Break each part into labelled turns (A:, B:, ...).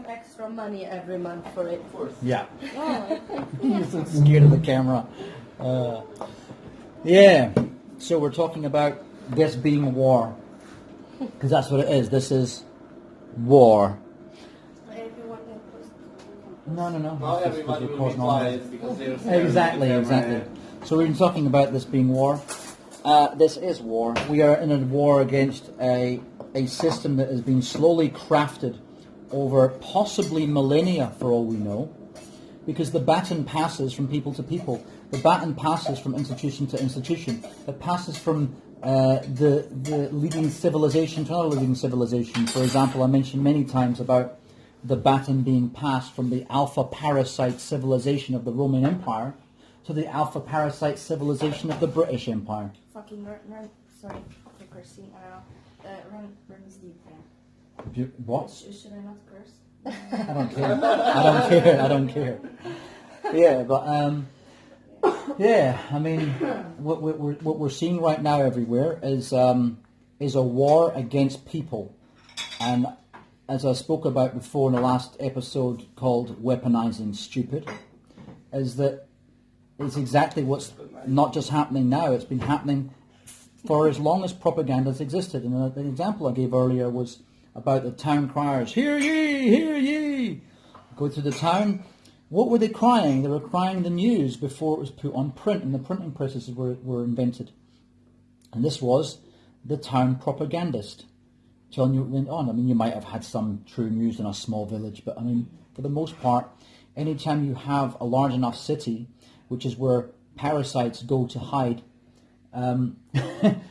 A: extra money every month for it.
B: Of course.
C: Yeah.
A: Oh,
C: You're so scared of the camera. Yeah. So we're talking about this being war. Because that's what it is. This is war.
A: everyone
C: No.
B: Not
C: It's just
B: everybody will
C: recording
B: reply
C: on.
B: because they're scared
C: Exactly.
B: of the camera.
C: So we've been talking about this being war. This is war. We are in a war against a system that has been slowly crafted over possibly millennia, for all we know, because the baton passes from people to people. The baton passes from institution to institution. It passes from the leading civilization to another leading civilization. For example, I mentioned many times about the baton being passed from the alpha parasite civilization of the Roman Empire to the alpha parasite civilization of the British Empire.
A: fucking run. Sorry for cursing. Run deep there.
C: What?
A: Should I not curse?
C: I don't care. Yeah, but I mean, what we're seeing right now everywhere is a war against people, and as I spoke about before in the last episode called "Weaponizing Stupid," is that it's exactly what's not just happening now. It's been happening for as long as propaganda has existed. And the example I gave earlier was about the town criers. Hear ye, hear ye. Go through the town. What were they crying? They were crying the news before it was put on print, and the printing presses were invented. And this was the town propagandist telling you what went on. I mean, you might have had some true news in a small village, but I mean, for the most part, anytime you have a large enough city, which is where parasites go to hide,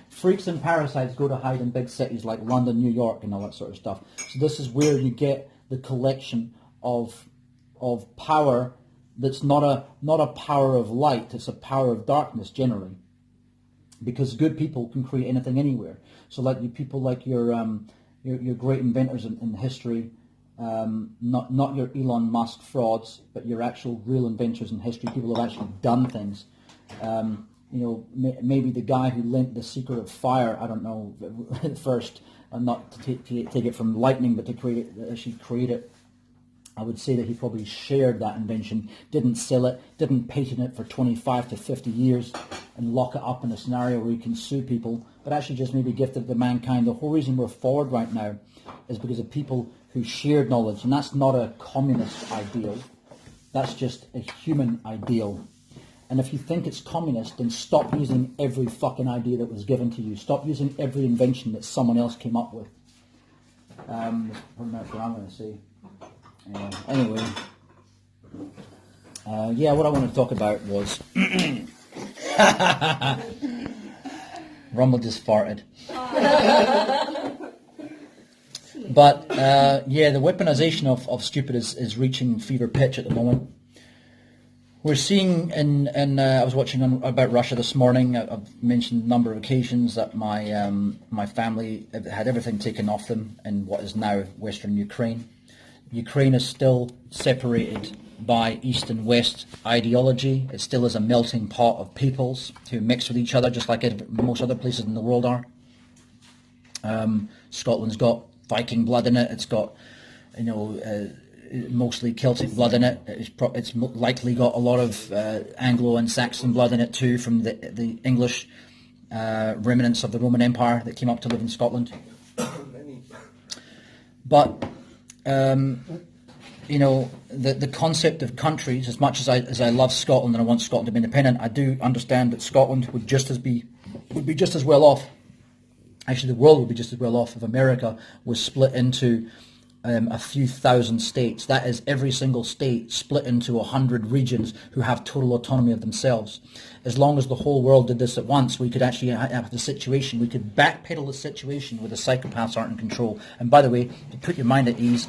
C: freaks and parasites go to hide in big cities like London, New York, and all that sort of stuff. So this is where you get the collection of power that's not a power of light, it's a power of darkness generally. Because good people can create anything anywhere. So like you people like your great inventors in history, not your Elon Musk frauds, but your actual real inventors in history, people who have actually done things. Maybe the guy who lent the secret of fire, I don't know, first, and not to take it from lightning, but to create it. I would say that he probably shared that invention, didn't sell it, didn't patent it for 25 to 50 years and lock it up in a scenario where he can sue people, but actually just maybe gifted it to mankind. The whole reason we're forward right now is because of people who shared knowledge, and that's not a communist ideal, that's just a human ideal. And if you think it's communist, then stop using every fucking idea that was given to you. Stop using every invention that someone else came up with. That's pretty much what I'm going to say. Anyway, what I want to talk about was Rumble just farted. But the weaponization of stupid is reaching fever pitch at the moment. We're seeing I was watching about Russia this morning. I've mentioned a number of occasions that my family had everything taken off them in what is now Western Ukraine. Ukraine is still separated by East and West ideology. It still is a melting pot of peoples who mix with each other, just like most other places in the world are. Scotland's got Viking blood in it. It's got, mostly Celtic blood in it. It's likely got a lot of Anglo and Saxon blood in it too, from the English remnants of the Roman Empire that came up to live in Scotland. But the concept of countries, as much as I love Scotland and I want Scotland to be independent, I do understand that Scotland would be just as well off. Actually, the world would be just as well off if America was split into a few thousand states. That is, every single state split into 100 regions who have total autonomy of themselves. As long as the whole world did this at once, we could actually have the situation, we could backpedal the situation where the psychopaths aren't in control. And by the way, to put your mind at ease,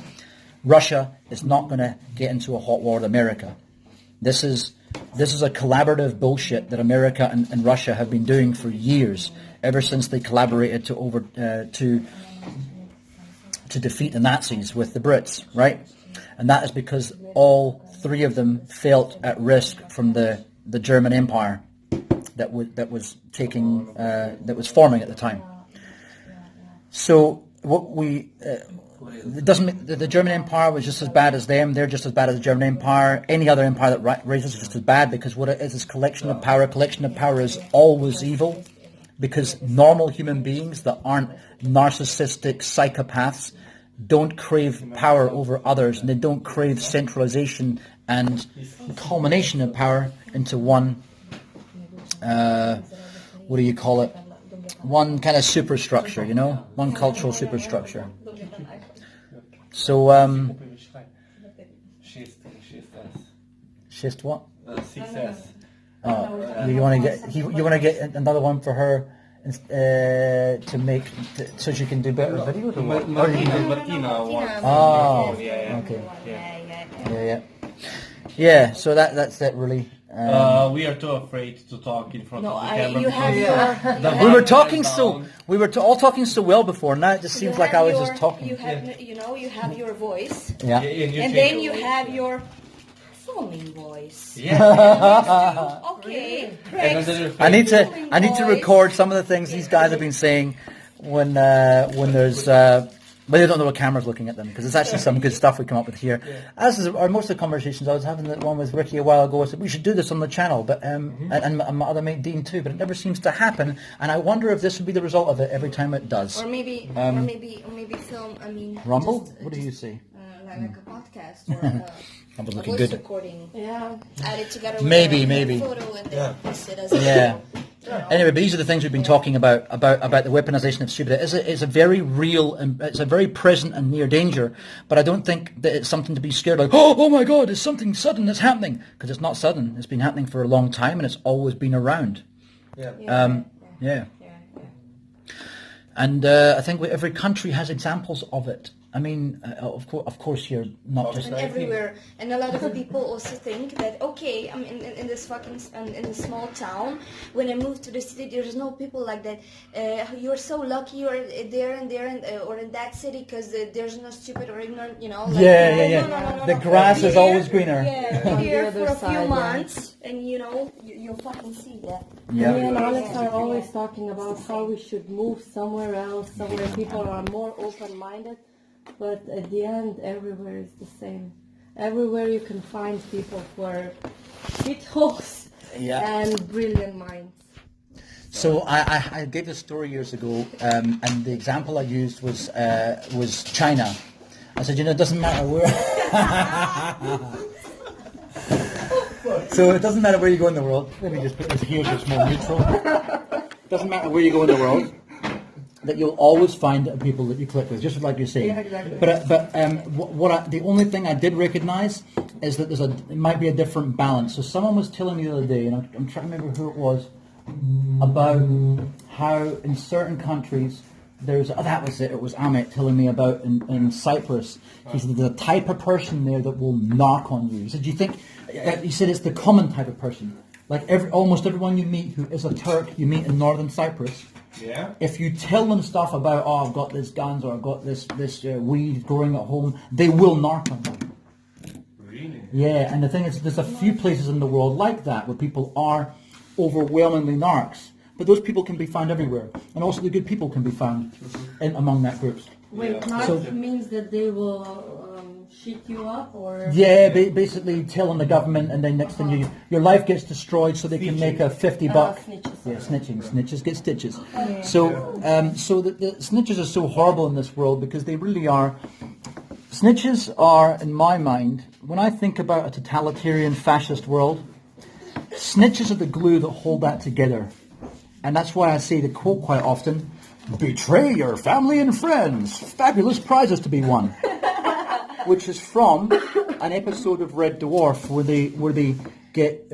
C: Russia is not going to get into a hot war with America. This is a collaborative bullshit that America and Russia have been doing for years, ever since they collaborated to defeat the Nazis with the Brits, right? And that is because all three of them felt at risk from the German Empire that was forming at the time. So It doesn't mean the German Empire was just as bad as them. They're just as bad as the German Empire. Any other empire that raises is just as bad, because what it is collection of power. Collection of power is always evil, because normal human beings that aren't narcissistic psychopaths don't crave power over others, and they don't crave centralization and culmination of power into one, what do you call it? One kind of superstructure, you know? One cultural superstructure. So, Schist what?
B: 6S.
C: Oh, you want to get another one for her to make so she can do better videos. Or what?
B: Martina wants.
C: Oh,
B: Yeah.
C: okay. Yeah. So that's it really.
B: We are too afraid to talk in front of the camera.
A: You have
B: the
C: We were
B: volume
C: talking
B: is
C: so
B: down.
C: we were all talking so well before. Now it just seems like I was just talking.
A: You have, you have your voice,
C: Yeah.
A: and then you have your filming voice.
B: Yeah.
A: Okay,
B: And
A: Rex,
B: then
C: I need to
A: voice.
C: record some of the things these guys have been saying when there's but they don't know what camera's looking at them, because it's actually some good stuff we come up with here. As is most of the conversations, I was having that one with Ricky a while ago. I said we should do this on the channel, but and my other mate Dean too, but it never seems to happen. And I wonder if this would be the result of it every time it does.
A: Or maybe film. I mean,
C: Rumble?
A: just-
C: What do you
A: just,
C: say?
A: Like a podcast or
C: Rumble's
A: a
C: looking
A: voice
C: good.
A: recording.
D: Yeah.
A: Add it together with
C: Maybe,
A: a
C: maybe.
A: photo and then post it as
C: Yeah.
A: a
C: Anyway, but these are the things we've been talking about the weaponization of stupid. It's a very real and it's a very present and near danger. But I don't think that it's something to be scared like, oh my God, it's something sudden that's happening, because it's not sudden. It's been happening for a long time, and it's always been around.
B: Yeah.
C: Yeah. And I think every country has examples of it. I mean, of course, here not just
A: And everywhere, and a lot of people also think that okay, I'm in this fucking in this small town. When I moved to the city, there's no people like that. You're so lucky you're there and or in that city, because there's no stupid or ignorant, you know. Like,
C: Yeah.
A: No,
C: The grass
A: Be
C: is
A: here-
C: always greener.
A: Yeah,
D: On
A: be
D: the
A: here
D: other
A: for a few
D: side,
A: months, and you'll fucking see that.
C: Yeah.
D: Me and Alex are always talking about how we should move somewhere else, somewhere people are more open-minded. But at the end, everywhere is the same. Everywhere you can find people who are shitholes and brilliant minds.
C: So I gave this story years ago, and the example I used was China. I said, it doesn't matter where. So it doesn't matter where you go in the world. Let me just put this here so it's more neutral. It doesn't matter where you go in the world, that you'll always find people that you click with, just like you're saying.
D: Yeah, exactly.
C: But the only thing I did recognise is that it might be a different balance. So someone was telling me the other day, and I'm trying to remember who it was, about how in certain countries that was it. It was Amit telling me about in Cyprus. He said there's a type of person there that will knock on you. He said, "Do you think?" He said it's the common type of person. Like almost everyone you meet who is a Turk, you meet in northern Cyprus.
B: Yeah.
C: If you tell them stuff about, I've got this guns or I've got this weed growing at home, they will knock on them.
B: Really?
C: Yeah, and the thing is, there's a few places in the world like that where people are overwhelmingly narcs. But those people can be found everywhere. And also the good people can be found among that group.
D: Wait,
B: Yeah.
D: narc
C: So-
D: means that they will shit you up, or
C: Yeah, basically telling the government, and then next thing your life gets destroyed so they can make a $50.
D: snitches.
C: Yeah, snitching. Snitches get stitches. So the snitches are so horrible in this world because they really are. Snitches are, in my mind, when I think about a totalitarian fascist world, snitches are the glue that hold that together. And that's why I say the quote quite often, "Betray your family and friends. Fabulous prizes to be won." Which is from an episode of Red Dwarf where they get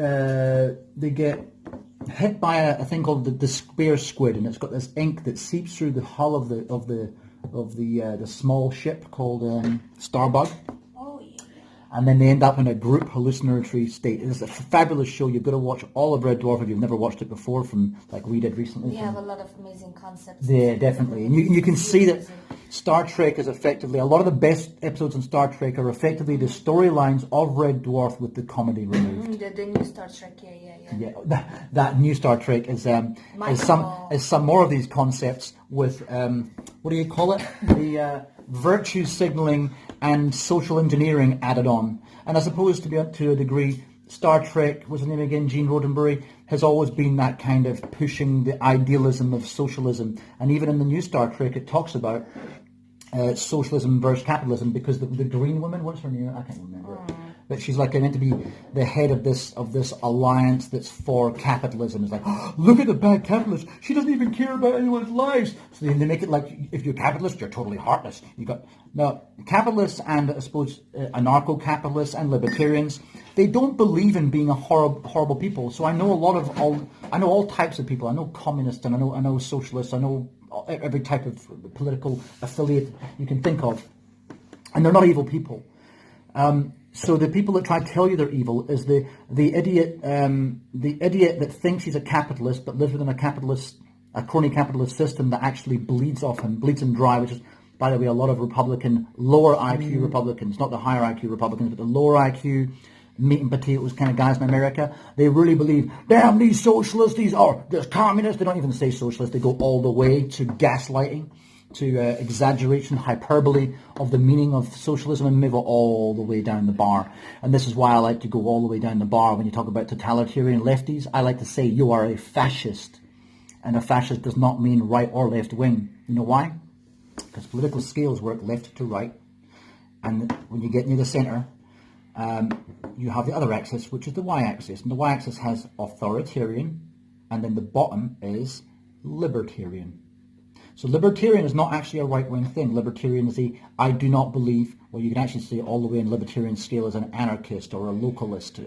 C: hit by a thing called the spear squid, and it's got this ink that seeps through the hull of the small ship called Starbug.
A: Oh yeah.
C: And then they end up in a group hallucinatory state. It's a fabulous show. You've got to watch all of Red Dwarf if you've never watched it before, from like we did recently.
A: We have a lot of amazing concepts.
C: Yeah, definitely. And you can see that Star Trek is effectively, a lot of the best episodes in Star Trek are effectively the storylines of Red Dwarf with the comedy removed.
A: The new Star Trek, yeah.
C: Yeah, that new Star Trek is some more of these concepts with what do you call it? virtue signaling and social engineering added on. And I suppose to a degree, Star Trek, what's his name again, Gene Roddenberry, has always been that kind of pushing the idealism of socialism. And even in the new Star Trek, it talks about socialism versus capitalism, because the green woman, what's her name? I can't remember. But she's like meant to be the head of this alliance that's for capitalism. It's like, oh, look at the bad capitalist. She doesn't even care about anyone's lives. So they make it like, if you're capitalist, you're totally heartless. Capitalists and I suppose anarcho-capitalists and libertarians, they don't believe in being a horrible people. So I know all types of people. I know communists and I know socialists. I know every type of political affiliate you can think of, and they're not evil people. So the people that try to tell you they're evil is the idiot that thinks he's a capitalist but lives within a crony capitalist system that actually bleeds him dry, which is, by the way, a lot of lower IQ Republicans, not the higher IQ Republicans, but the lower IQ meat and potatoes kind of guys in America. They really believe, damn these socialists, there's communists. They don't even say socialists. They go all the way to gaslighting, to exaggeration, hyperbole of the meaning of socialism, and move it all the way down the bar. And this is why I like to go all the way down the bar when you talk about totalitarian lefties. I like to say you are a fascist, and a fascist does not mean right or left wing. You know why? Because political scales work left to right, and when you get near the centre, you have the other axis, which is the y-axis, and the y-axis has authoritarian, and then the bottom is libertarian. So libertarian is not actually a right-wing thing. Libertarian is I do not believe, well, you can actually say all the way in libertarian scale as an anarchist or a localist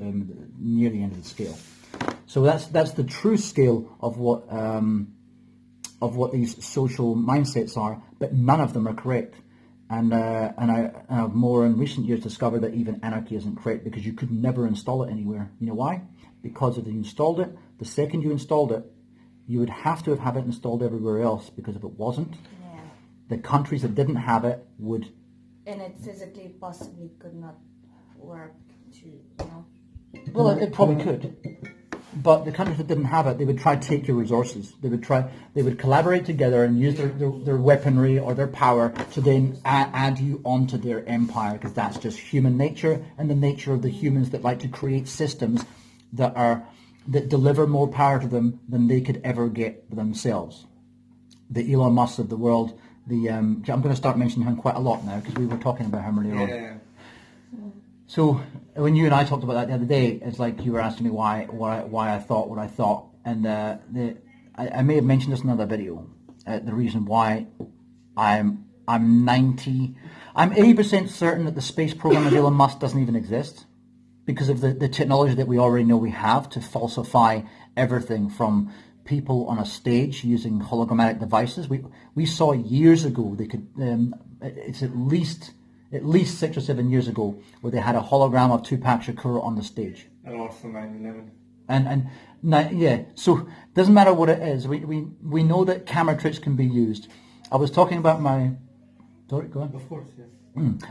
C: near the end of the scale. So that's the true scale of what these social mindsets are, but none of them are correct. And I've more in recent years discovered that even anarchy isn't correct, because you could never install it anywhere. You know why? Because if you installed it, the second you installed it, you would have to have it installed everywhere else, because if it wasn't, the countries that didn't have it would...
A: And it physically possibly could not work to,
C: Well, it probably could. But the countries that didn't have it, they would try to take your resources. They would collaborate together and use their weaponry or their power to then add you onto their empire, because that's just human nature and the nature of the humans that like to create systems that deliver more power to them than they could ever get themselves. The Elon Musk of the world, I'm going to start mentioning him quite a lot now, because we were talking about him earlier on. So when you and I talked about that the other day, it's like you were asking me why I thought what I thought, and I may have mentioned this in another video. The reason why I'm 80% certain that the space program of Elon Musk doesn't even exist, because of the technology that we already know we have to falsify everything from people on a stage using hologrammatic devices. We saw years ago they could. It's at least 6 or 7 years ago where they had a hologram of Tupac Shakur on the stage.
B: And also 9/11.
C: So it doesn't matter what it is. We know that camera tricks can be used. I was talking about my... Sorry, go on.
B: Of course, yes.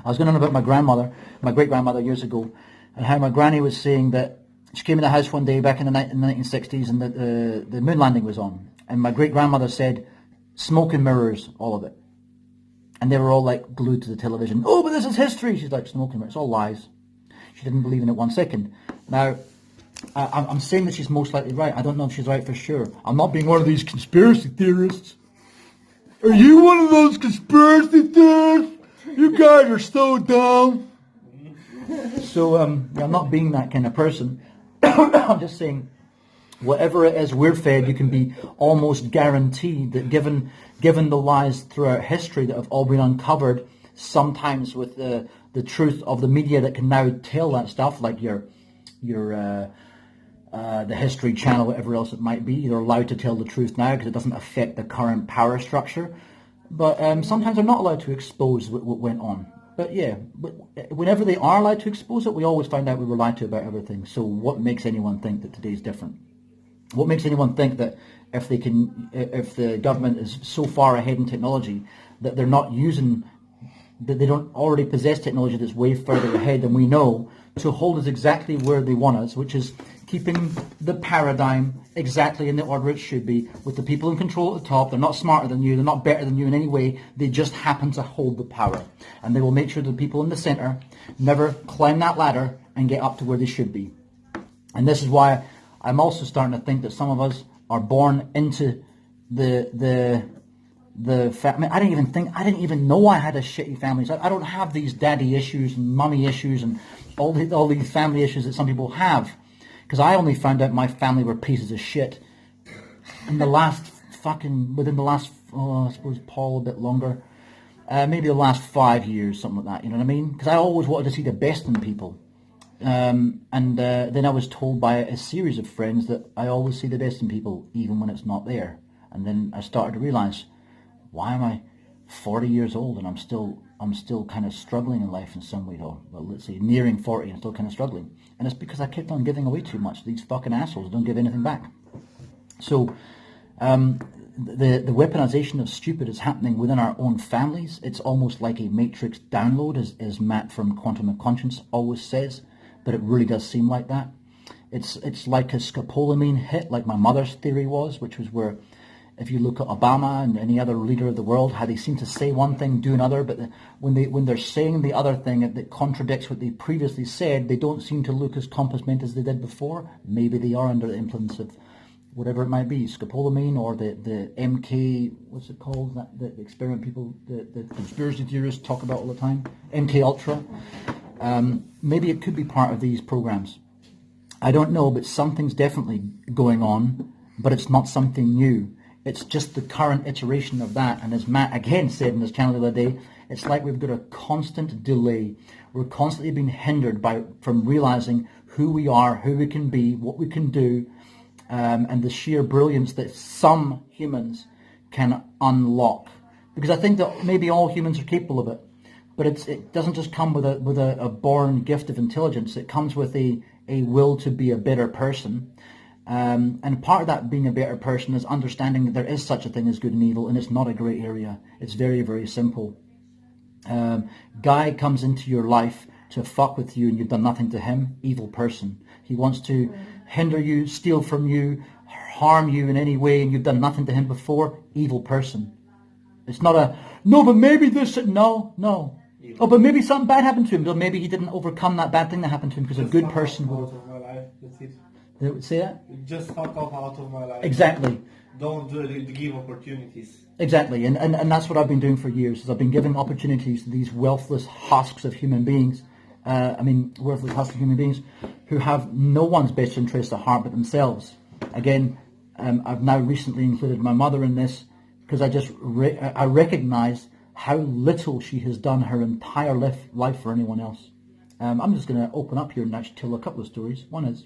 C: I was going on about my great-grandmother years ago, and how my granny was saying that she came in the house one day back in the 1960s, and the moon landing was on. And my great-grandmother said, smoke and mirrors, all of it. And they were all like glued to the television. Oh, but this is history. She's like, smoking mirrors, it's all lies. She didn't believe in it 1 second. Now, I'm saying that she's most likely right. I don't know if she's right for sure. I'm not being one of these conspiracy theorists. Are you one of those conspiracy theorists? You guys are so dumb. So I'm not being that kind of person. I'm just saying, whatever it is we're fed, you can be almost guaranteed that given the lies throughout history that have all been uncovered, sometimes with the truth of the media that can now tell that stuff, like the History Channel, whatever else it might be, they're allowed to tell the truth now because it doesn't affect the current power structure. But sometimes they're not allowed to expose what went on. But yeah, whenever they are allowed to expose it, we always find out we were lied to about everything. So what makes anyone think that today's different? What makes anyone think that if the government is so far ahead in technology that they're not using that they don't already possess technology that's way further ahead than we know to hold us exactly where they want us, which is keeping the paradigm exactly in the order it should be, with the people in control at the top. They're not smarter than you, they're not better than you in any way, they just happen to hold the power. And they will make sure the people in the centre never climb that ladder and get up to where they should be. And this is why I'm also starting to think that some of us are born into I didn't even know I had a shitty family. So I don't have these daddy issues and mummy issues and all these family issues that some people have. Because I only found out my family were pieces of shit within the last, I suppose Paul a bit longer, maybe the last 5 years, something like that, you know what I mean? Because I always wanted to see the best in people. Then I was told by a series of friends that I always see the best in people, even when it's not there. And then I started to realise, why am I 40 years old and I'm still kind of struggling in life in some way, or well, let's say nearing 40 and still kind of struggling. And it's because I kept on giving away too much. These fucking assholes don't give anything back. So the weaponization of stupid is happening within our own families. It's almost like a matrix download, as Matt from Quantum of Conscience always says, but it really does seem like that. It's like a scopolamine hit, like my mother's theory was, which was where if you look at Obama and any other leader of the world, how they seem to say one thing, do another, but when they're saying the other thing that contradicts what they previously said, they don't seem to look as compass ment as they did before. Maybe they are under the influence of whatever it might be, scopolamine or the MK, what's it called, the experiment people, the conspiracy theorists talk about all the time, MK Ultra. Maybe it could be part of these programs. I don't know, but something's definitely going on, but it's not something new. It's just the current iteration of that. And as Matt again said in his channel the other day, it's like we've got a constant delay. We're constantly being hindered from realizing who we are, who we can be, what we can do, and the sheer brilliance that some humans can unlock. Because I think that maybe all humans are capable of it, but it doesn't just come with a born gift of intelligence. It comes with a will to be a better person. And part of that being a better person is understanding that there is such a thing as good and evil, and it's not a grey area. It's very, very simple. Guy comes into your life to fuck with you and you've done nothing to him, evil person. He wants to hinder you, steal from you, harm you in any way, and you've done nothing to him before, evil person. It's not no, but maybe this, no. Evil. Oh, but maybe something bad happened to him. But maybe he didn't overcome that bad thing that happened to him because a good person would.
E: Out of my life, that's it.
C: They would say that?
E: Just fuck off out of my life.
C: Exactly.
E: Don't give opportunities.
C: Exactly, and that's what I've been doing for years, is I've been giving opportunities to these worthless husks of human beings, worthless husks of human beings who have no one's best interest at heart but themselves. Again, I've now recently included my mother in this because I recognise how little she has done her entire life for anyone else. I'm just going to open up here and actually tell a couple of stories. One is,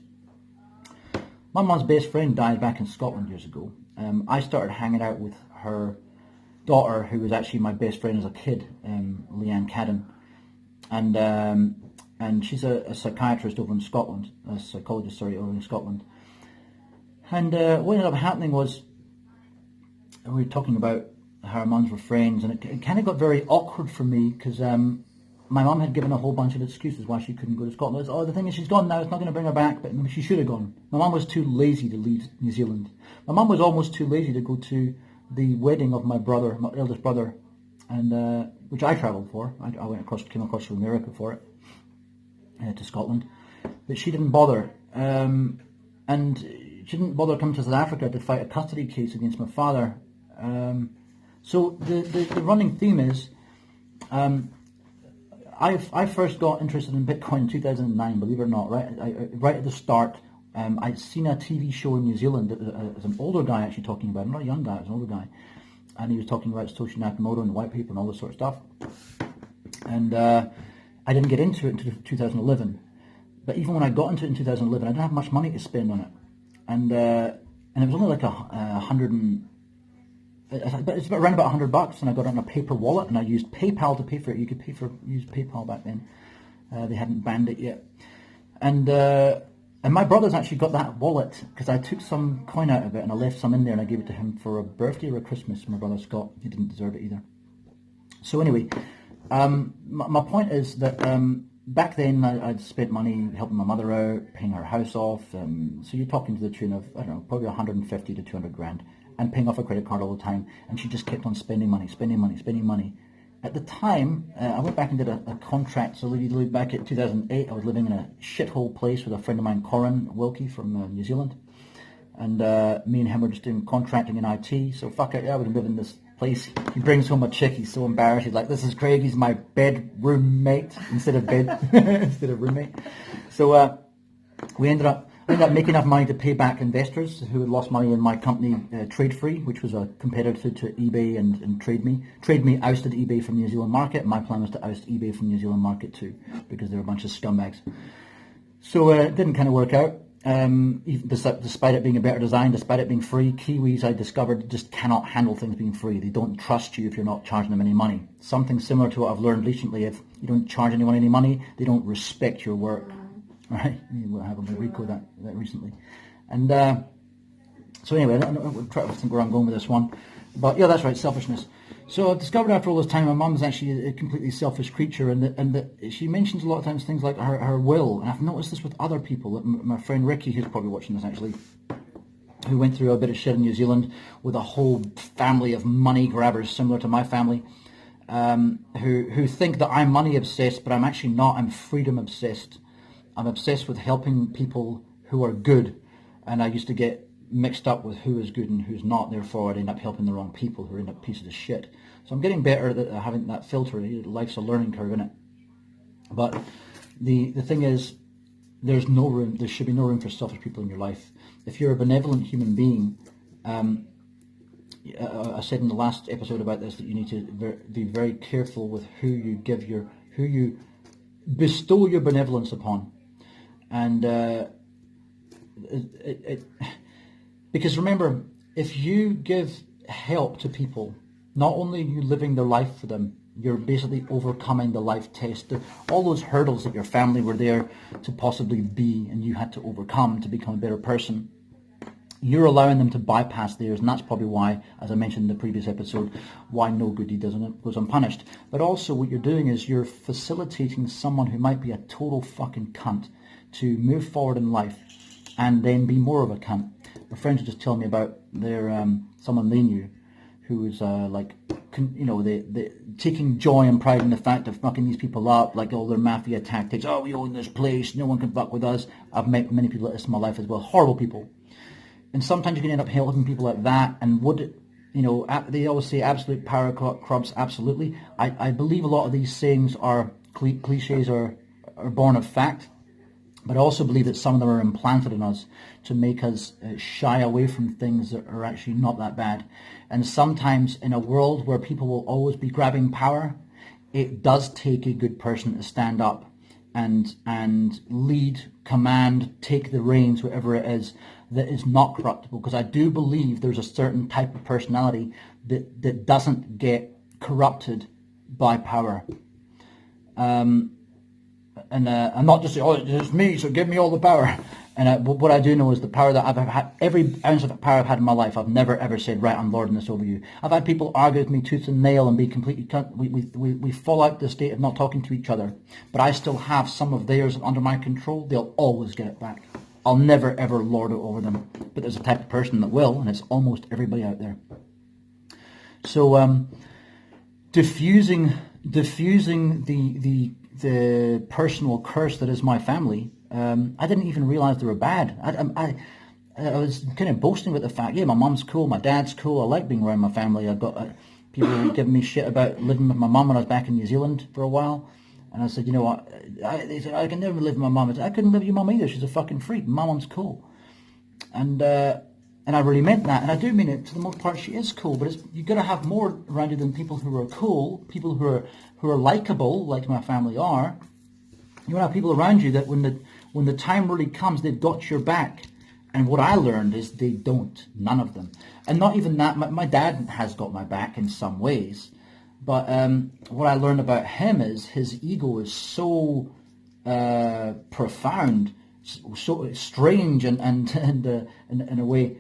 C: my mum's best friend died back in Scotland years ago. I started hanging out with her daughter, who was actually my best friend as a kid, Leanne Cadden, and she's a psychiatrist over in Scotland, a psychologist, over in Scotland. And what ended up happening was, we were talking about how our mums were friends, and it kind of got very awkward for me because my mum had given a whole bunch of excuses why she couldn't go to Scotland. Oh, the thing is, she's gone now, it's not going to bring her back, but she should have gone. My mum was too lazy to leave New Zealand. My mum was almost too lazy to go to the wedding of my eldest brother, and which I travelled for. I came across from America for it, to Scotland, but she didn't bother. And she didn't bother coming to South Africa to fight a custody case against my father. So the running theme is, I first got interested in Bitcoin in 2009, believe it or not, right at the start. I'd seen a TV show in New Zealand that was an older guy actually talking about it, not a young guy, it was an older guy, and he was talking about Satoshi Nakamoto and white paper and all this sort of stuff. And I didn't get into it until 2011. But even when I got into it in 2011, I didn't have much money to spend on it. And it was only like it's around about $100, and I got it on a paper wallet, and I used PayPal to pay for it. You could use PayPal back then. They hadn't banned it yet. And my brother's actually got that wallet because I took some coin out of it and I left some in there and I gave it to him for a birthday or a Christmas. My brother Scott, he didn't deserve it either. So anyway, My point is that back then I'd spent money helping my mother out, paying her house off. So you're talking to the tune of, I don't know, probably 150 to 200 grand, and paying off a credit card all the time. And she just kept on spending money. At the time, I went back and did a contract. So back at 2008, I was living in a shithole place with a friend of mine, Corin Wilkie from New Zealand. And me and him were just doing contracting in IT. So fuck it, yeah, we live in this place. He brings home a chick. He's so embarrassed. He's like, "This is Craig. He's my bedroom mate instead of roommate." So we ended up making enough money to pay back investors who had lost money in my company, Trade Free, which was a competitor to eBay and Trade Me. Trade Me ousted eBay from the New Zealand market. My plan was to oust eBay from the New Zealand market too, because they're a bunch of scumbags. So it didn't kind of work out. Even despite it being a better design, despite it being free, Kiwis, I discovered, just cannot handle things being free. They don't trust you if you're not charging them any money. Something similar to what I've learned recently: if you don't charge anyone any money, they don't respect your work. Right? We'll have a Rico that recently. And so anyway, I'll try to think where I'm going with this one. But yeah, that's right, selfishness. So I've discovered after all this time my mum's actually a completely selfish creature, and that she mentions a lot of times things like her will, and I've noticed this with other people. My friend Ricky, who's probably watching this actually, who went through a bit of shit in New Zealand with a whole family of money grabbers similar to my family, who think that I'm money obsessed, but I'm actually not. I'm freedom obsessed. I'm obsessed with helping people who are good, and I used to get mixed up with who is good and who's not. Therefore, I'd end up helping the wrong people who end up pieces of shit. So I'm getting better at having that filter. Life's a learning curve, isn't it? But the thing is, there should be no room for selfish people in your life. If you're a benevolent human being, I said in the last episode about this that you need to be very careful with who you bestow your benevolence upon, and because remember, if you give help to people, not only are you living their life for them, you're basically overcoming the life test. All those hurdles that your family were there to possibly be and you had to overcome to become a better person, you're allowing them to bypass theirs, and that's probably why, as I mentioned in the previous episode, why no good deed goes unpunished. But also what you're doing is you're facilitating someone who might be a total fucking cunt to move forward in life and then be more of a cunt. My friends were just telling me about their someone they knew who was they taking joy and pride in the fact of fucking these people up, like all their mafia tactics. Oh, we own this place, no one can fuck with us. I've met many people like this in my life as well, horrible people. And sometimes you can end up helping people like that, and they always say absolute power corrupts absolutely. I believe a lot of these sayings are cliches or are born of fact. But I also believe that some of them are implanted in us to make us shy away from things that are actually not that bad. And sometimes in a world where people will always be grabbing power, it does take a good person to stand up and lead, command, take the reins, whatever it is, that is not corruptible. Because I do believe there's a certain type of personality that doesn't get corrupted by power. And I'm not just saying, oh, it's me, so give me all the power. And what I do know is the power that I've had, every ounce of power I've had in my life, I've never ever said, right, I'm lording this over you. I've had people argue with me tooth and nail and be completely, we fall out the state of not talking to each other. But I still have some of theirs under my control. They'll always get it back. I'll never ever lord it over them. But there's a type of person that will, and it's almost everybody out there. So diffusing the personal curse that is my family, I didn't even realize they were bad. I was kind of boasting about the fact, yeah, my mom's cool, my dad's cool, I like being around my family. I've got people giving me shit about living with my mom when I was back in New Zealand for a while. And I said, you know what, they said, I can never live with my mom. I said, I couldn't live with your mom either, she's a fucking freak, my mom's cool. And I really meant that, and I do mean it. For the most part, she is cool, but you've got to have more around you than people who are cool, people who are likable, like my family are. You want to have people around you that when the time really comes, they've got your back. And what I learned is they don't, none of them. And not even that, my dad has got my back in some ways. But what I learned about him is his ego is so profound, so strange, and in a way,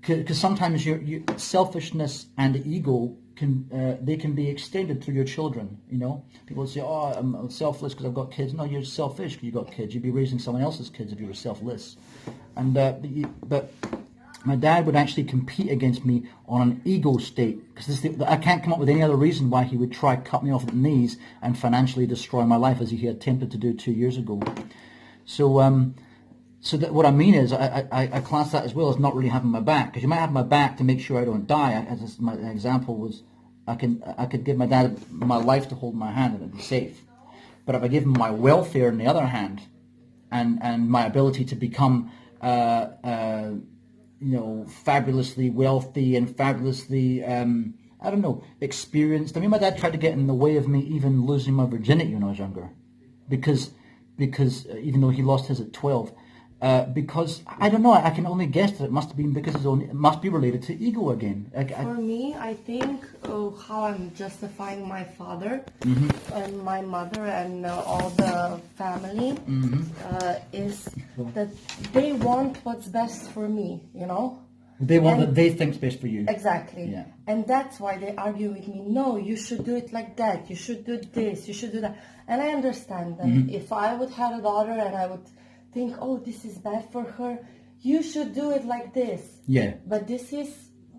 C: because sometimes your selfishness and ego can be extended through your children. You know, people say, "Oh, I'm selfless because I've got kids." No, you're selfish because you've got kids. You'd be raising someone else's kids if you were selfless. And but my dad would actually compete against me on an ego state, because I can't come up with any other reason why he would try cut me off at the knees and financially destroy my life as he attempted to do 2 years ago. So that what I mean is I class that as well as not really having my back, because you might have my back to make sure I don't die. As my example was, I could give my dad my life to hold my hand and it'd be safe. But if I give him my welfare on the other hand, and my ability to become fabulously wealthy and fabulously experienced. I mean, my dad tried to get in the way of me even losing my virginity when I was younger, because even though he lost his at 12. Because I don't know, I can only guess that it must have been because it must be related to ego again.
D: For me, I think how I'm justifying my father and my mother and all the family is that they want what's best for me, you know?
C: They want what they think's best for you.
D: Exactly.
C: Yeah.
D: And that's why they argue with me. No, you should do it like that. You should do this. You should do that. And I understand that if I would have a daughter and I would think, oh, this is bad for her, you should do it like this.
C: Yeah.
D: But this is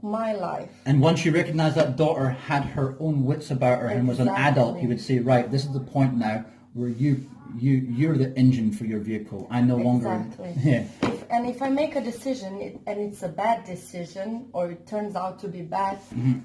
D: my life.
C: And once you recognize that daughter had her own wits about her and was an adult, he would say, right, this is the point now where you're the engine for your vehicle. I no longer... Yeah.
D: If I make a decision and it's a bad decision or it turns out to be bad,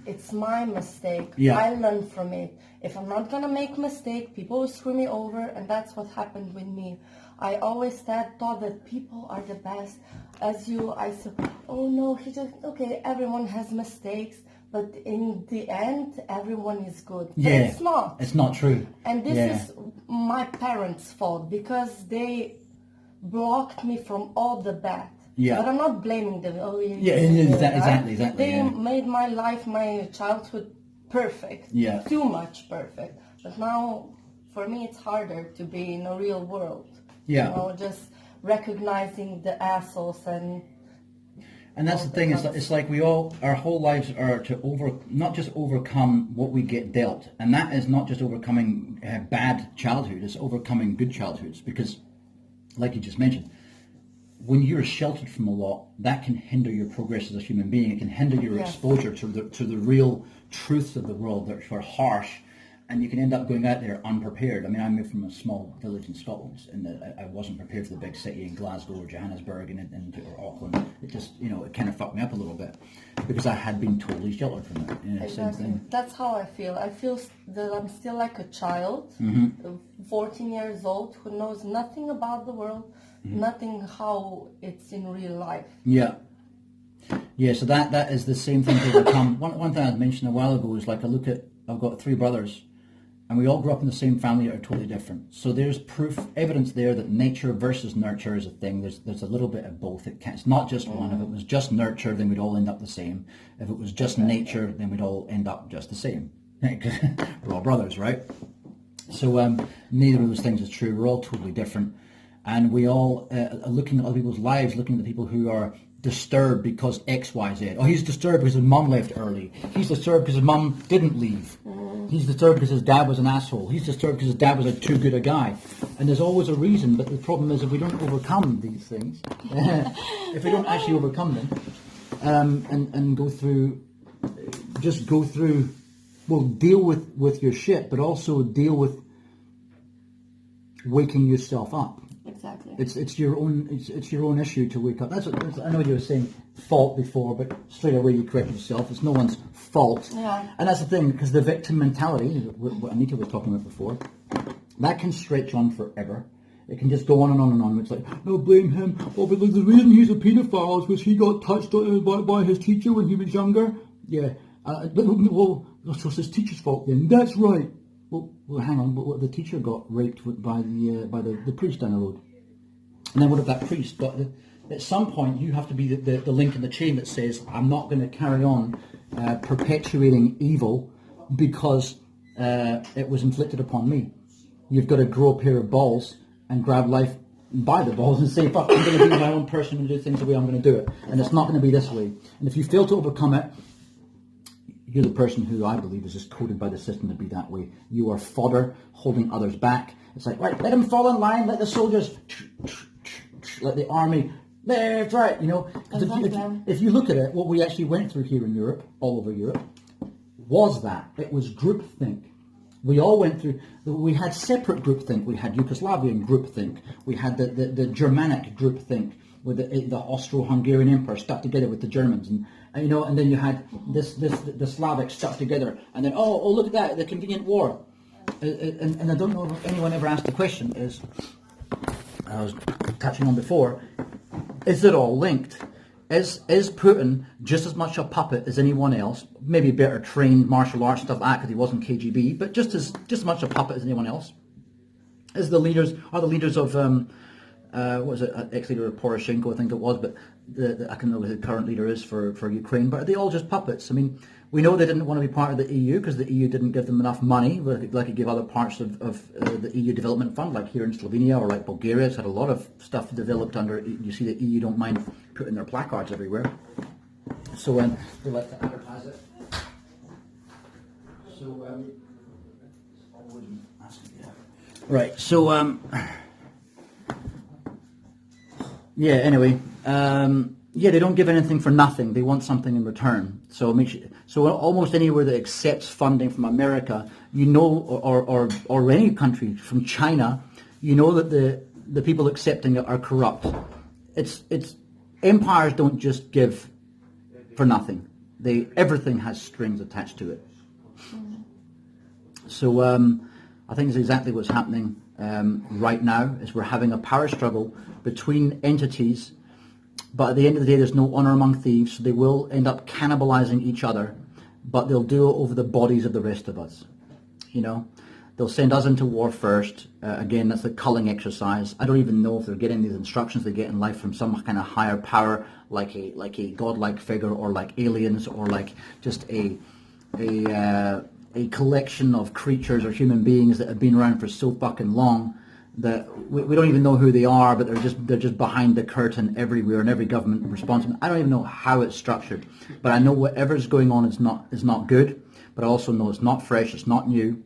D: it's my mistake.
C: Yeah.
D: I learn from it. If I'm not going to make a mistake, people will screw me over, and that's what happened with me. I always thought that people are the best. I said, oh no, okay, everyone has mistakes, but in the end, everyone is good. But
C: yeah,
D: it's not.
C: It's not true.
D: And this is my parents' fault, because they blocked me from all the bad.
C: Yeah.
D: But I'm not blaming them. Oh,
C: exactly.
D: They made my life, my childhood perfect.
C: Yeah.
D: Too much perfect. But now, for me, it's harder to be in a real world.
C: Yeah.
D: You know, just recognizing the assholes and
C: that's the thing. It's like our whole lives are to not just overcome what we get dealt, and that is not just overcoming bad childhood. It's overcoming good childhoods, because, like you just mentioned, when you're sheltered from a lot, that can hinder your progress as a human being. It can hinder your exposure to the real truths of the world that are harsh. And you can end up going out there unprepared. I mean, I moved from a small village in Scotland, and I wasn't prepared for the big city in Glasgow or Johannesburg or Auckland. It just, it kind of fucked me up a little bit, because I had been totally sheltered from it.
D: Exactly.
C: Same thing.
D: That's how I feel. I feel that I'm still like a child, 14 years old, who knows nothing about the world, nothing how it's in real life.
C: Yeah. Yeah, so that is the same thing to overcome. One thing I mentioned a while ago is, like, I've got 3 brothers, and we all grew up in the same family that are totally different. So there's evidence there that nature versus nurture is a thing. There's a little bit of both. It's not just one. If it was just nurture, then we'd all end up the same. If it was just nature, then we'd all end up just the same. We're all brothers, right? So neither of those things is true. We're all totally different. And we all are looking at other people's lives, looking at the people who are disturbed because X, Y, Z. Oh, he's disturbed because his mum left early. He's disturbed because his mum didn't leave. He's disturbed because his dad was an asshole. He's disturbed because his dad was too good a guy. And there's always a reason, but the problem is if we don't overcome these things, if we don't actually overcome them, and go through, well, deal with your shit, but also deal with waking yourself up.
D: Exactly.
C: It's your own issue to wake up. That's I know you were saying fault before, but straight away you correct yourself. It's no one's fault.
D: Yeah.
C: And that's the thing, because the victim mentality, what Anita was talking about before, that can stretch on forever. It can just go on and on and on. It's like, no, blame him. Oh, but the reason he's a paedophile is because he got touched by his teacher when he was younger. Yeah. Well, so it's his teacher's fault then. That's right. Well, hang on. But the teacher got raped by the priest down the road. And then what if that priest got... At some point, you have to be the link in the chain that says, I'm not going to carry on perpetuating evil because it was inflicted upon me. You've got to grow a pair of balls and grab life by the balls and say, fuck, I'm going to be my own person and do things the way I'm going to do it. And it's not going to be this way. And if you fail to overcome it, you're the person who I believe is just coded by the system to be that way. You are fodder, holding others back. It's like, right, let them fall in line, let the soldiers, let the army, that's right, you know. 'Cause if you look at it, what we actually went through here in Europe, all over Europe, was that. It was groupthink. We all went through, we had separate groupthink. We had Yugoslavian groupthink. We had the Germanic groupthink with the Austro-Hungarian Empire stuck together with the Germans. And you know, and then you had the Slavic stuck together. And then, oh, look at that, the convenient war. And I don't know if anyone ever asked the question, is, I was touching on before, is it all linked? Is Putin just as much a puppet as anyone else? Maybe better trained martial arts stuff like that because he wasn't KGB, but just as much a puppet as anyone else. Are the leaders of what was it, ex-leader of Poroshenko, I think it was, but I can't know who the current leader is for Ukraine, but are they all just puppets? I mean, we know they didn't want to be part of the EU because the EU didn't give them enough money, like it gave other parts of the EU development fund, like here in Slovenia or like Bulgaria. It's had a lot of stuff developed under, you see the EU don't mind putting their placards everywhere. So they like to advertise it. So, right, so, yeah, anyway, they don't give anything for nothing. They want something in return. So almost anywhere that accepts funding from America, you know, or any country, from China, you know that the people accepting it are corrupt. It's empires don't just give for nothing. Everything has strings attached to it. So I think it's exactly what's happening right now, is we're having a power struggle between entities, but at the end of the day there's no honour among thieves, so they will end up cannibalising each other, but they'll do it over the bodies of the rest of us. You know, they'll send us into war first. Again, that's the culling exercise. I don't even know if they're getting these instructions they get in life from some kind of higher power, like a godlike figure, or like aliens, or like just a collection of creatures or human beings that have been around for so fucking long that we don't even know who they are, but they're just behind the curtain everywhere, and every government responsible. I don't even know how it's structured, but I know whatever's going on is not good. But I also know it's not fresh, it's not new,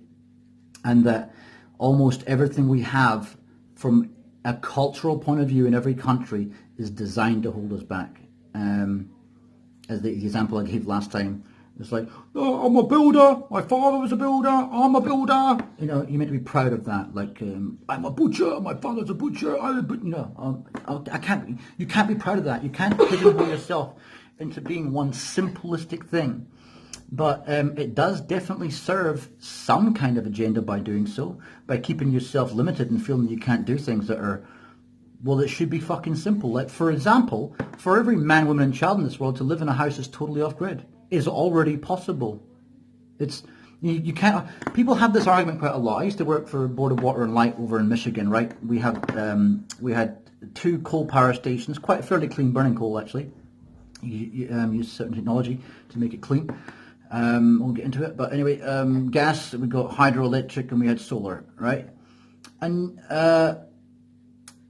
C: and that almost everything we have from a cultural point of view in every country is designed to hold us back. As the example I gave last time, it's like, oh, I'm a builder, my father was a builder, I'm a builder. You know, you're meant to be proud of that. Like, I'm a butcher, my father's a butcher, I can't, you can't be proud of that. You can't pigeonhole yourself into being one simplistic thing. But it does definitely serve some kind of agenda by doing so, by keeping yourself limited and feeling you can't do things that are, well, it should be fucking simple. Like, for example, for every man, woman and child in this world to live in a house that's totally off-grid is already possible. It's, you can't, people have this argument quite a lot. I used to work for Board of Water and Light over in Michigan, right? We had 2 coal power stations, quite fairly clean burning coal actually. You use certain technology to make it clean. We'll get into it, but anyway, gas, we got hydroelectric, and we had solar, right? And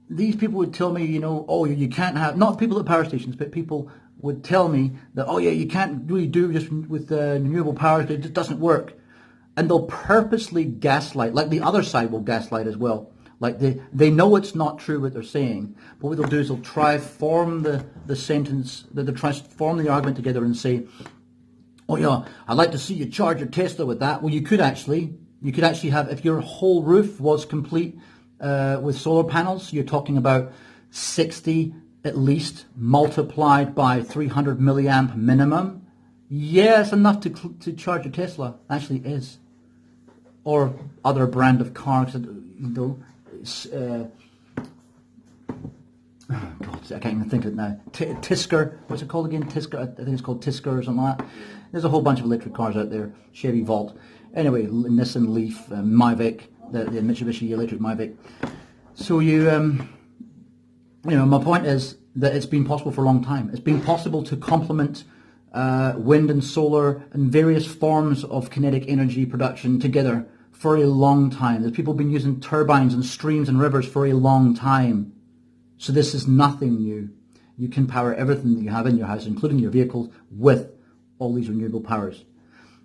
C: these people would tell me, you know, oh, you can't have, not people at power stations, but people would tell me that, oh yeah, you can't really do this with renewable power, it just doesn't work. And they'll purposely gaslight, like the other side will gaslight as well. Like they know it's not true what they're saying, but what they'll do is they'll try form the sentence, they'll try form the argument together and say, oh yeah, I'd like to see you charge your Tesla with that. Well, you could actually have, if your whole roof was complete with solar panels, you're talking about 60 at least, multiplied by 300 milliamp minimum. Yeah, it's enough to charge your Tesla. Actually is. Or other brand of cars, you know. God, I can't even think of it now. Tisker, what's it called again? Tisker, I think it's called Tisker or something like that. There's a whole bunch of electric cars out there. Chevy Volt. Anyway, Nissan Leaf, Mavic, the Mitsubishi electric Mavic. So you know, my point is that it's been possible for a long time. It's been possible to complement wind and solar and various forms of kinetic energy production together for a long time. There's people been using turbines and streams and rivers for a long time. So this is nothing new. You can power everything that you have in your house, including your vehicles, with all these renewable powers.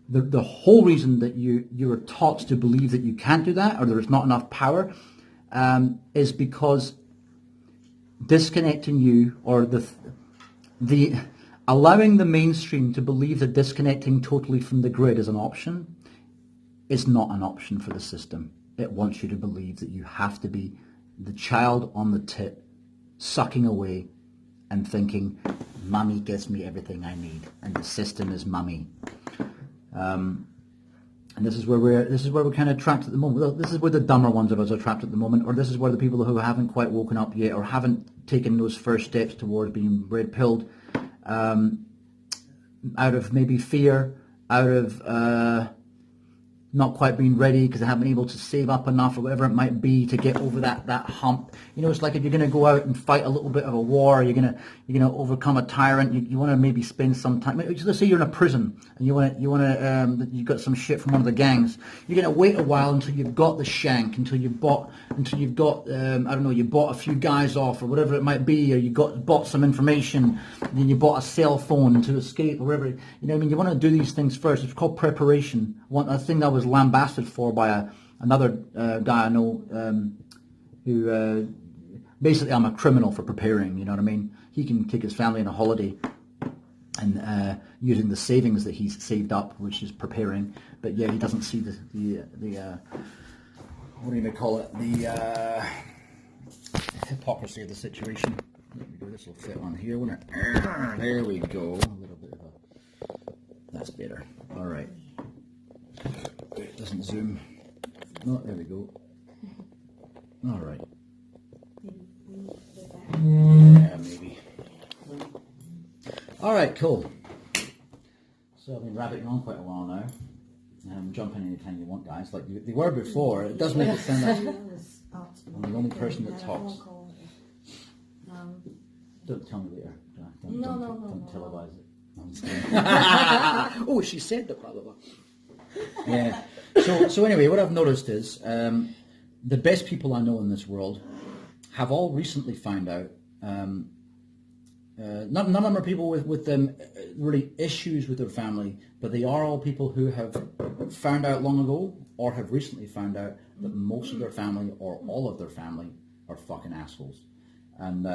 C: the whole reason that you are taught to believe that you can't do that or there's not enough power is because disconnecting you or the allowing the mainstream to believe that disconnecting totally from the grid is an option is not an option for the system. It wants you to believe that you have to be the child on the tit, sucking away and thinking, mummy gives me everything I need, and the system is mummy. And this is where we're kind of trapped at the moment. Well, this is where the dumber ones of us are trapped at the moment, or this is where the people who haven't quite woken up yet, or haven't taken those first steps towards being red pilled, out of maybe fear, out of not quite being ready because they haven't been able to save up enough or whatever it might be to get over that hump. You know, it's like if you're going to go out and fight a little bit of a war, you're going to overcome a tyrant. You want to maybe spend some time. Let's say you're in a prison and you got some shit from one of the gangs. You're going to wait a while until you've got the shank, until you've got I don't know, you bought a few guys off or whatever it might be, or you bought some information, and then you bought a cell phone to escape or whatever. You know, I mean, you want to do these things first. It's called preparation. A thing that was lambasted for by another guy I know who basically, I'm a criminal for preparing, you know what I mean? He can take his family on a holiday and using the savings that he's saved up, which is preparing. But yeah, he doesn't see the what do you call it? The hypocrisy of the situation. There we go. This will fit on here, won't it? There we go. A little bit of a. That's better. All right. It doesn't zoom. Oh, there we go. All right. Yeah, maybe. All right, cool. So I've been rabbiting on quite a while now. Jump in anytime you want, guys. Like they were before. It does make it sound like I'm the only person that talks. Don't tell me later. Don't televise it. No, I'm just kidding. Oh, she said that, blah, blah, blah. Yeah. So anyway, what I've noticed is the best people I know in this world have all recently found out. None of them are people with really issues with their family, but they are all people who have found out long ago or have recently found out that most of their family or all of their family are fucking assholes, and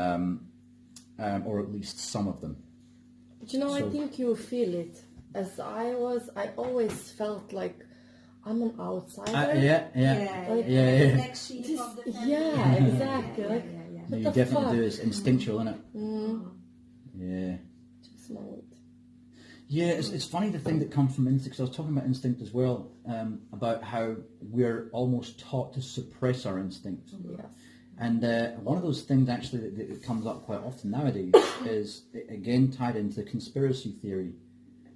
C: or at least some of them.
D: But you know, I think you feel it. As I always felt like I'm an outsider.
A: Next sheep of the family.
D: Yeah, exactly. Like,
C: No, you definitely do. It's instinctual, isn't it?
D: Mm.
C: Yeah.
D: Just know it.
C: Yeah, it's funny the thing that comes from instinct. 'Cause I was talking about instinct as well, about how we're almost taught to suppress our instincts.
D: Yes.
C: And one of those things actually that comes up quite often nowadays is, again, tied into conspiracy theory.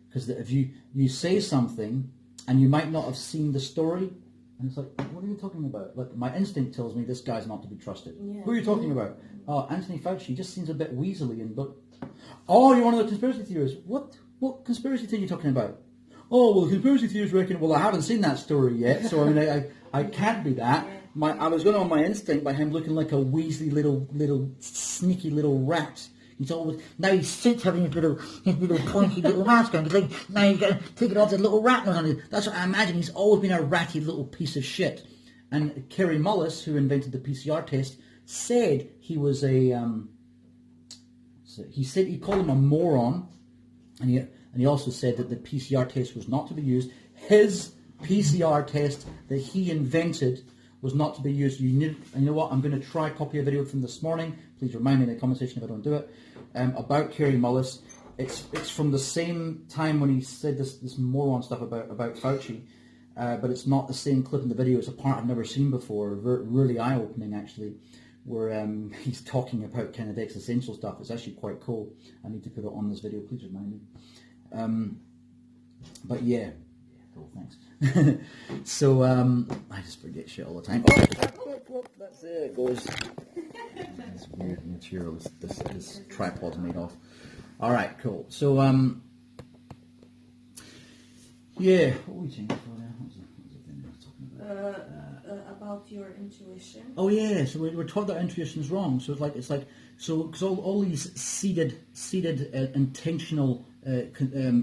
C: Because if you say something and you might not have seen the story, and it's like, what are you talking about? Like, my instinct tells me this guy's not to be trusted. Yeah. Who are you talking about? Oh, Anthony Fauci just seems a bit weaselly. Oh, you're one of the conspiracy theorists. What conspiracy theory are you talking about? Oh, well, the conspiracy theorists reckon, well, I haven't seen that story yet, so I mean, I can't be that. I was going on my instinct by him looking like a weaselly little sneaky little rat. He's always, now he sits having his little pointy little mask on. He's like, now you got to take it off, the little rat nose on it. That's what I imagine. He's always been a ratty little piece of shit. And Kerry Mullis, who invented the PCR test, said he was he called him a moron, and he also said that the PCR test was not to be used. His PCR test that he invented was not to be used. And you know what? I'm going to try copy a video from this morning. Please remind me in the comment section if I don't do it. About Kerry Mullis. It's from the same time when he said this moron stuff about Fauci, but it's not the same clip in the video. It's a part I've never seen before. Really eye-opening, actually, where he's talking about kind of existential stuff. It's actually quite cool. I need to put it on this video. Please remind me. But yeah. Cool, thanks. So I just forget shit all the time. Oh, that's it. It goes. This weird material this tripod's made of. All right, cool. So yeah. What were we changing for now? What was the thing I was talking about?
A: About your intuition.
C: Oh yeah. So we're taught that intuition's wrong. So it's like because all these seeded intentional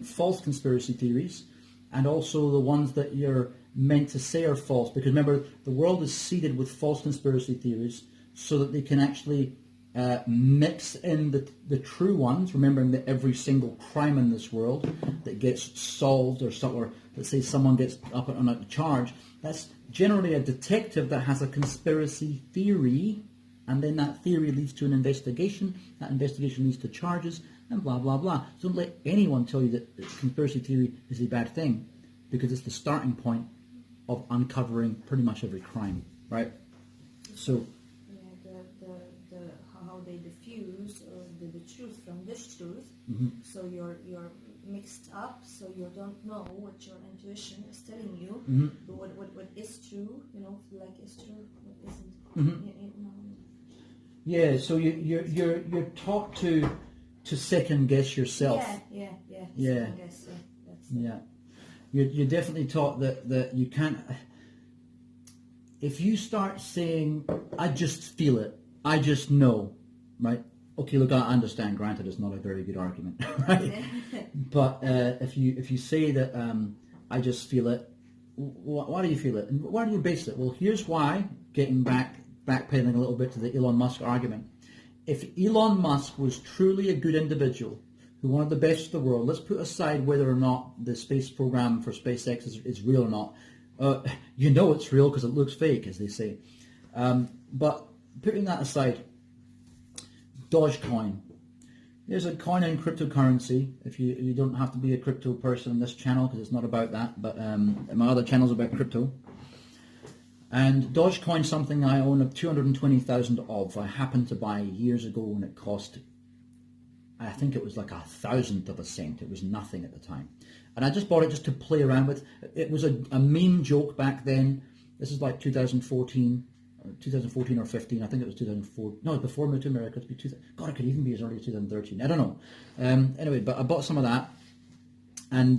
C: false conspiracy theories. and also the ones that you're meant to say are false. Because remember, the world is seeded with false conspiracy theories so that they can actually mix in the true ones, remembering that every single crime in this world that gets solved or let's say someone gets up on a charge, that's generally a detective that has a conspiracy theory, and then that theory leads to an investigation, that investigation leads to charges, and blah, blah, blah. So don't let anyone tell you that conspiracy theory is a bad thing, because it's the starting point of uncovering pretty much every crime, right? So
A: how they diffuse the truth from this truth.
C: Mm-hmm.
A: So you're mixed up, so you don't know what your intuition is telling you.
C: Mm-hmm.
A: But what is true, like is true, what isn't.
C: Mm-hmm. Yeah, so you're taught to second guess yourself.
A: Yeah.
C: Yeah.
A: Second guess, that's
C: Yeah. You're definitely taught that you can't. If you start saying, "I just feel it," "I just know," right? Okay, look, I understand. Granted, it's not a very good argument, right? But if you say that I just feel it, why do you feel it, and why do you base it? Well, here's why. Getting backpedaling a little bit to the Elon Musk argument. If Elon Musk was truly a good individual who wanted the best for the world, let's put aside whether or not the space program for SpaceX is real or not. It's real because it looks fake, as they say. But putting that aside, Dogecoin. There's a coin in cryptocurrency. If you don't have to be a crypto person in this channel, because it's not about that, but my other channel's about crypto. And Dogecoin, something I own 220,000 of. I happened to buy years ago when it cost, I think it was like 1/1000 of a cent. It was nothing at the time. And I just bought it just to play around with. It was a meme joke back then. This is like 2014 or 15. I think it was 2004. No, it was before I moved to America. It'd be God, it could even be as early as 2013. I don't know. Anyway, but I bought some of that. And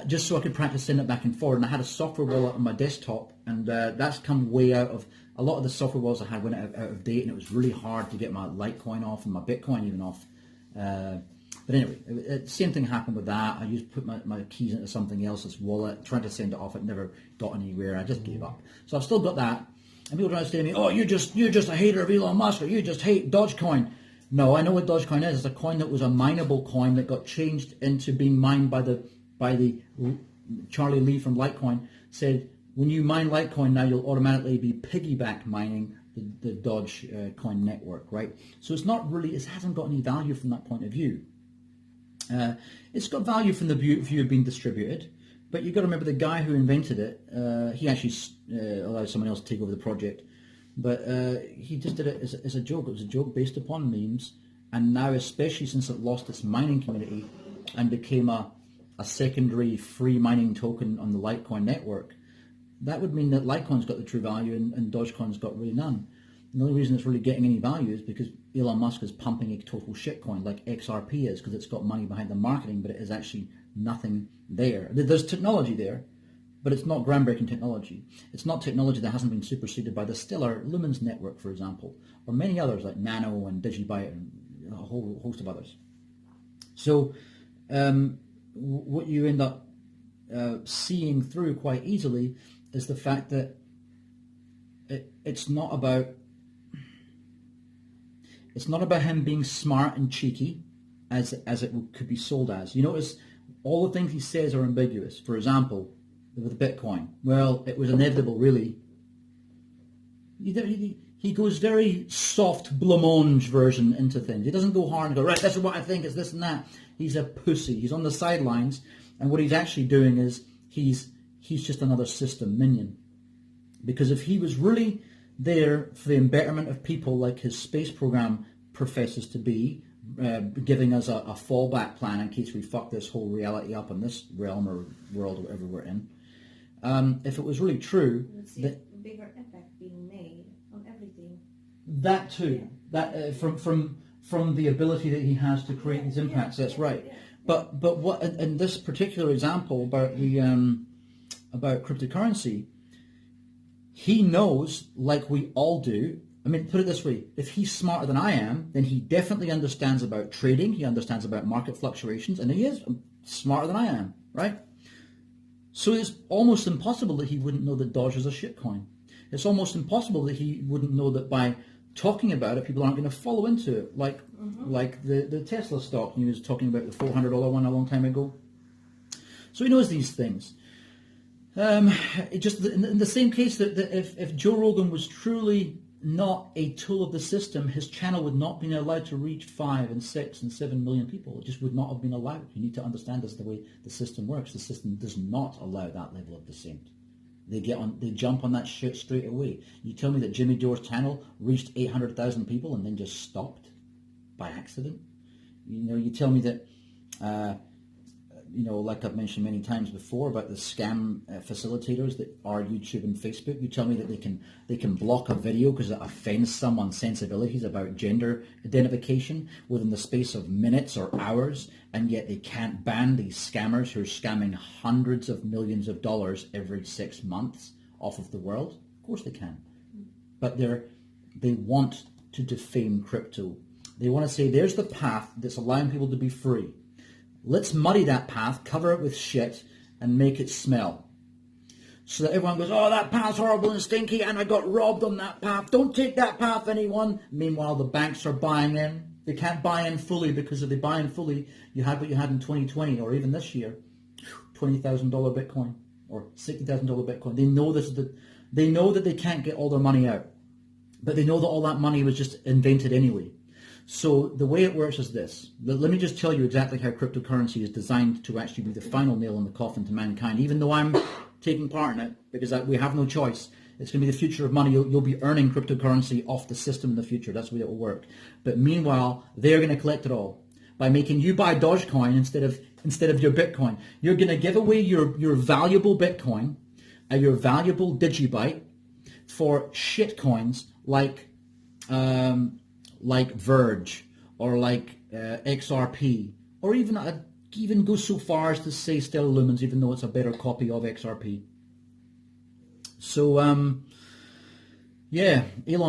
C: just so I could practice sending it back and forward. And I had a software wallet on my desktop, and that's come way out of, a lot of the software wallets I had went out of date, and it was really hard to get my Litecoin off and my Bitcoin even off. But anyway, same thing happened with that. I put my keys into something else's wallet, tried to send it off, it never got anywhere. I just gave up. So I've still got that. And people try to say to me, "Oh, you're just a hater of Elon Musk, or you just hate Dogecoin." No, I know what Dogecoin is. It's a coin that was a mineable coin that got changed into being mined by the Charlie Lee from Litecoin said, when you mine Litecoin now, you'll automatically be piggyback mining the Dogecoin network, right? So it's not really, it hasn't got any value from that point of view. It's got value from the view of being distributed, but you've got to remember the guy who invented it, he actually allowed someone else to take over the project, but he just did it as a joke. It was a joke based upon memes, and now, especially since it lost its mining community and became a secondary free mining token on the Litecoin network, that would mean that Litecoin's got the true value and Dogecoin's got really none. And the only reason it's really getting any value is because Elon Musk is pumping a total shitcoin like XRP is, because it's got money behind the marketing, but it is actually nothing there. There's technology there, but it's not groundbreaking technology. It's not technology that hasn't been superseded by the stellar Lumens network, for example, or many others like Nano and Digibyte and a whole host of others. So what you end up seeing through quite easily is the fact that it's not about him being smart and cheeky as it could be sold as. You notice all the things he says are ambiguous. For example, with Bitcoin, well, it was inevitable, really. He goes very soft blancmange version into things. He doesn't go hard and go, right, this is what I think, it's this and that. He's a pussy. He's on the sidelines, and what he's actually doing is he's just another system minion. Because if he was really there for the betterment of people, like his space program professes to be, giving us a fallback plan in case we fuck this whole reality up in this realm or world or whatever we're in, if it was really true,
A: you would see a bigger impact being made on everything.
C: That too, that from the ability that he has to create these impacts. That's right.
A: Yeah.
C: But what in this particular example about the about cryptocurrency, he knows, like we all do. I mean, put it this way, if he's smarter than I am, then he definitely understands about trading, he understands about market fluctuations, and he is smarter than I am, right? So it's almost impossible that he wouldn't know that Doge is a shitcoin. It's almost impossible that he wouldn't know that by talking about it, people aren't going to follow into it. Like the Tesla stock, he was talking about the $400 one a long time ago. So he knows these things. Just in the same case that if Joe Rogan was truly not a tool of the system, his channel would not have been allowed to reach 5 and 6 and 7 million people. It just would not have been allowed. You need to understand this the way the system works. The system does not allow that level of dissent. They jump on that shit straight away. You tell me that Jimmy Dore's channel reached 800,000 people and then just stopped by accident? You tell me that like I've mentioned many times before about the scam facilitators that are YouTube and Facebook. You tell me that they can block a video because it offends someone's sensibilities about gender identification within the space of minutes or hours, and yet they can't ban these scammers who are scamming hundreds of millions of dollars every 6 months off of the world. Of course they can. But they want to defame crypto. They want to say, there's the path that's allowing people to be free. Let's muddy that path, cover it with shit, and make it smell. So that everyone goes, oh, that path's horrible and stinky, and I got robbed on that path. Don't take that path, anyone. Meanwhile, the banks are buying in. They can't buy in fully, because if they buy in fully, you had what you had in 2020, or even this year, $20,000 Bitcoin, or $60,000 Bitcoin. They know they know that they can't get all their money out. But they know that all that money was just invented anyway. So the way it works is this. Let me just tell you exactly how cryptocurrency is designed to actually be the final nail in the coffin to mankind, even though I'm taking part in it, because we have no choice. It's going to be the future of money. You'll be earning cryptocurrency off the system in the future. That's the way it will work. But meanwhile, they're going to collect it all by making you buy Dogecoin instead of your Bitcoin. You're going to give away your valuable Bitcoin, your valuable Digibyte, for shitcoins like Verge or like XRP, or even go so far as to say Stellar Lumens, even though it's a better copy of XRP. So Elon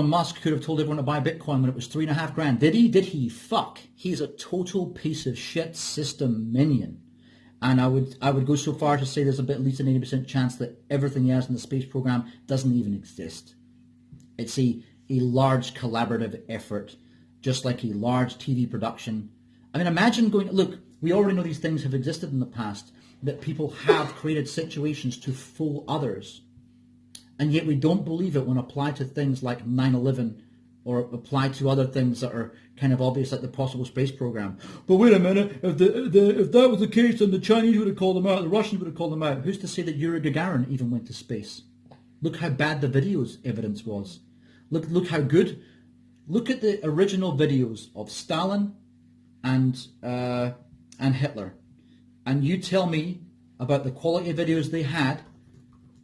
C: Musk could have told everyone to buy Bitcoin when it was $3,500. Did he? Did he? Fuck. He's a total piece of shit system minion. And I would go so far to say there's at least an 80% chance that everything he has in the space program doesn't even exist. It's a large collaborative effort, just like a large TV production. I mean, imagine look, we already know these things have existed in the past, that people have created situations to fool others. And yet we don't believe it when applied to things like 9/11 or applied to other things that are kind of obvious, like the possible space program. But wait a minute, if that was the case, then the Chinese would have called them out, the Russians would have called them out. Who's to say that Yuri Gagarin even went to space? Look how bad the video's evidence was. Look how good. Look at the original videos of Stalin and Hitler, and you tell me about the quality of videos they had.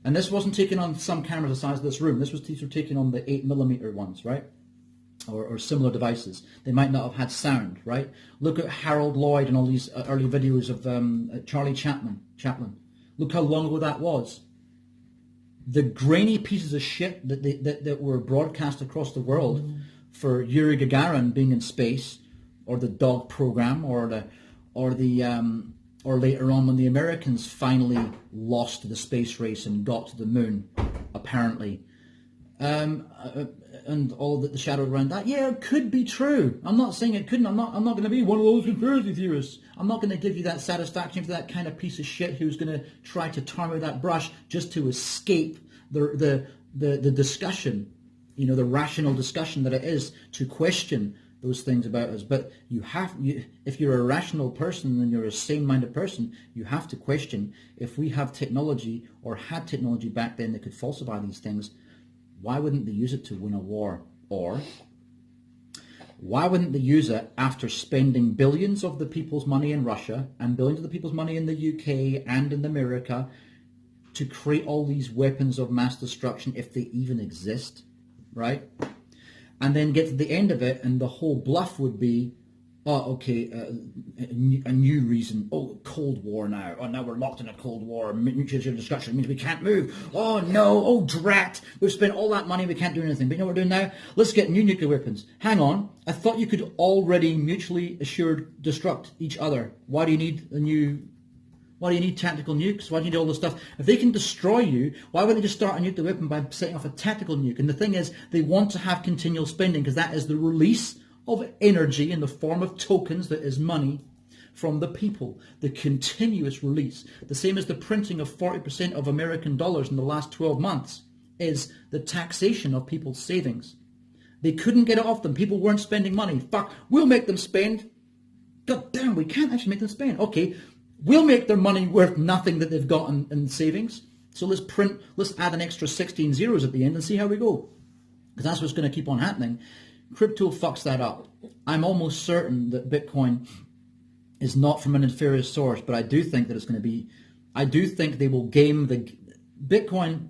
C: And this wasn't taken on some cameras the size of this room. These were taken on the 8mm ones, right? Or similar devices. They might not have had sound, right? Look at Harold Lloyd and all these early videos of Charlie Chaplin. Look how long ago that was. The grainy pieces of shit that were broadcast across the world for Yuri Gagarin being in space, or the dog program, or later on when the Americans finally lost the space race and got to the moon, apparently, and all the shadow around that. Yeah, it could be true. I'm not saying it couldn't. I'm not going to be one of those conspiracy theorists. I'm not going to give you that satisfaction for that kind of piece of shit who's going to try to tarm with that brush just to escape the discussion, the rational discussion that it is to question those things about us. But if you're a rational person and you're a sane-minded person, you have to question, if we have technology or had technology back then that could falsify these things, why wouldn't they use it to win a war? Or why wouldn't they use it after spending billions of the people's money in Russia and billions of the people's money in the UK and in America to create all these weapons of mass destruction, if they even exist, right? And then get to the end of it, and the whole bluff would be, a new reason. Oh, Cold War now. Oh, now we're locked in a Cold War. Nuclear discussion means we can't move. Oh, no. Oh, drat. We've spent all that money. We can't do anything. But you know what we're doing now? Let's get new nuclear weapons. Hang on. I thought you could already mutually assured destruct each other. Why do you need a new Why do you need tactical nukes? Why do you need all this stuff? If they can destroy you, why would they just start a nuclear weapon by setting off a tactical nuke? And the thing is, they want to have continual spending because that is the release of energy in the form of tokens, that is money, from the people. The continuous release. The same as the printing of 40% of American dollars in the last 12 months is the taxation of people's savings. They couldn't get it off them. People weren't spending money. Fuck, we'll make them spend. God damn, we can't actually make them spend. Okay, we'll make their money worth nothing that they've got in savings. So let's add an extra 16 zeros at the end and see how we go. Because that's what's going to keep on happening. Crypto fucks that up. I'm almost certain that Bitcoin is not from an nefarious source, but I do think that it's going to be, I do think they will game Bitcoin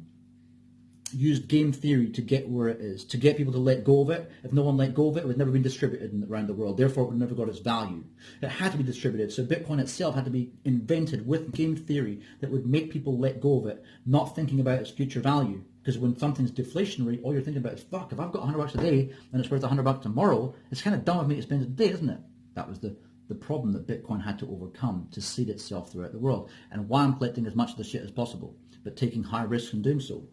C: used game theory to get where it is, to get people to let go of it. If no one let go of it, it would never been distributed around the world. Therefore, it would never got its value. It had to be distributed. So Bitcoin itself had to be invented with game theory that would make people let go of it, not thinking about its future value. Because when something's deflationary, all you're thinking about is, fuck, if I've got $100 a day and it's worth $100 tomorrow, it's kind of dumb of me to spend it today, isn't it? That was the problem that Bitcoin had to overcome to seed itself throughout the world. And why I'm collecting as much of the shit as possible, but taking high risks in doing so.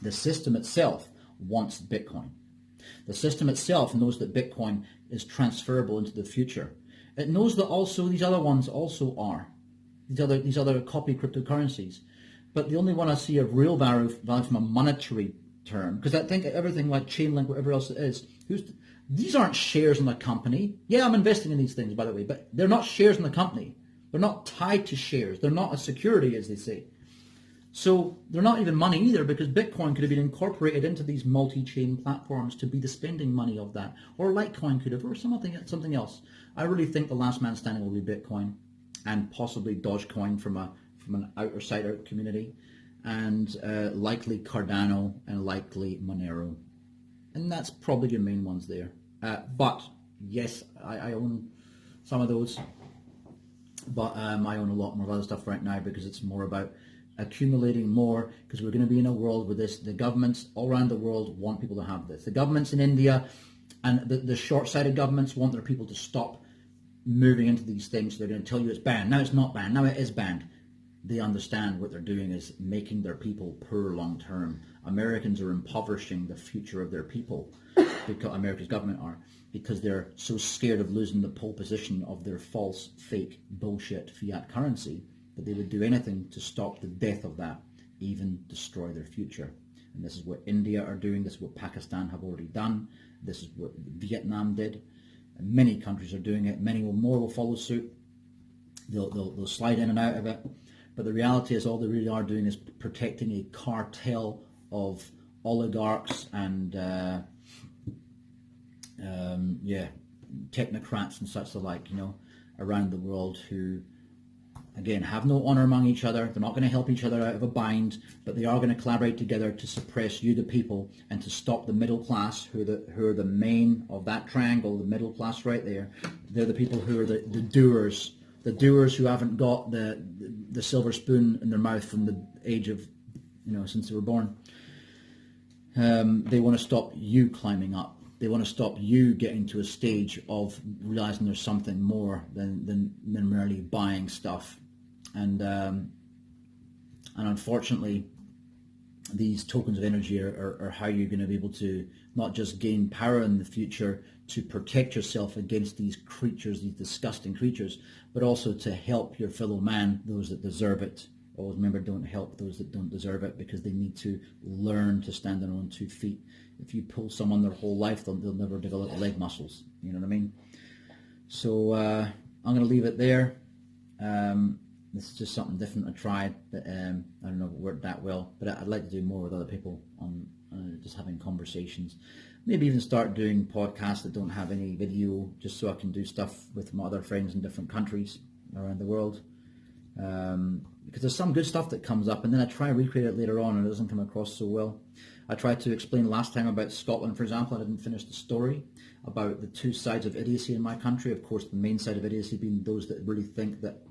C: The system itself wants Bitcoin. The system itself knows that Bitcoin is transferable into the future. It knows that also these other ones also are. These other copy cryptocurrencies. But the only one I see of real value from a monetary term, because I think everything like Chainlink, whatever else it is, these aren't shares in the company. Yeah, I'm investing in these things, by the way, but they're not shares in the company. They're not tied to shares. They're not a security, as they say. So they're not even money either, because Bitcoin could have been incorporated into these multi-chain platforms to be the spending money of that. Or Litecoin could have, or something else. I really think the last man standing will be Bitcoin, and possibly Dogecoin from an outsider community, and likely Cardano, and likely Monero. And that's probably the main ones there. But yes, I own some of those. But I own a lot more of other stuff right now because it's more about accumulating more, because we're going to be in a world where the governments all around the world want people to have this. The governments in India and the short-sighted governments want their people to stop moving into these things. So they're going to tell you it's banned. Now it's not banned. Now it is banned. They understand what they're doing is making their people poor long-term. Americans are impoverishing the future of their people, because America's government are, because they're so scared of losing the pole position of their false, fake, bullshit fiat currency that they would do anything to stop the death of that, even destroy their future. And this is what India are doing. This is what Pakistan have already done. This is what Vietnam did. And many countries are doing it. Many more will follow suit. They'll slide in and out of it. But the reality is all they really are doing is protecting a cartel of oligarchs and technocrats and such alike, around the world who, again, have no honour among each other. They're not going to help each other out of a bind, but they are going to collaborate together to suppress you, the people, and to stop the middle class, who are the main of that triangle, the middle class right there. They're the people who are the doers. The doers who haven't got the silver spoon in their mouth from the age of, since they were born. They want to stop you climbing up. They want to stop you getting to a stage of realizing there's something more than merely buying stuff. And unfortunately, these tokens of energy are how you're going to be able to not just gain power in the future to protect yourself against these creatures, these disgusting creatures, but also to help your fellow man, those that deserve it. Always remember, don't help those that don't deserve it, because they need to learn to stand on their own 2 feet. If you pull someone their whole life, they'll never develop leg muscles. You know what I mean? So I'm going to leave it there. This is just something different I tried, but I don't know if it worked that well. But I'd like to do more with other people on just having conversations. Maybe even start doing podcasts that don't have any video, just so I can do stuff with my other friends in different countries around the world. Because there's some good stuff that comes up, and then I try to recreate it later on, and it doesn't come across so well. I tried to explain last time about Scotland, for example. I didn't finish the story about the 2 sides of idiocy in my country. Of course, the main side of idiocy being those that really think that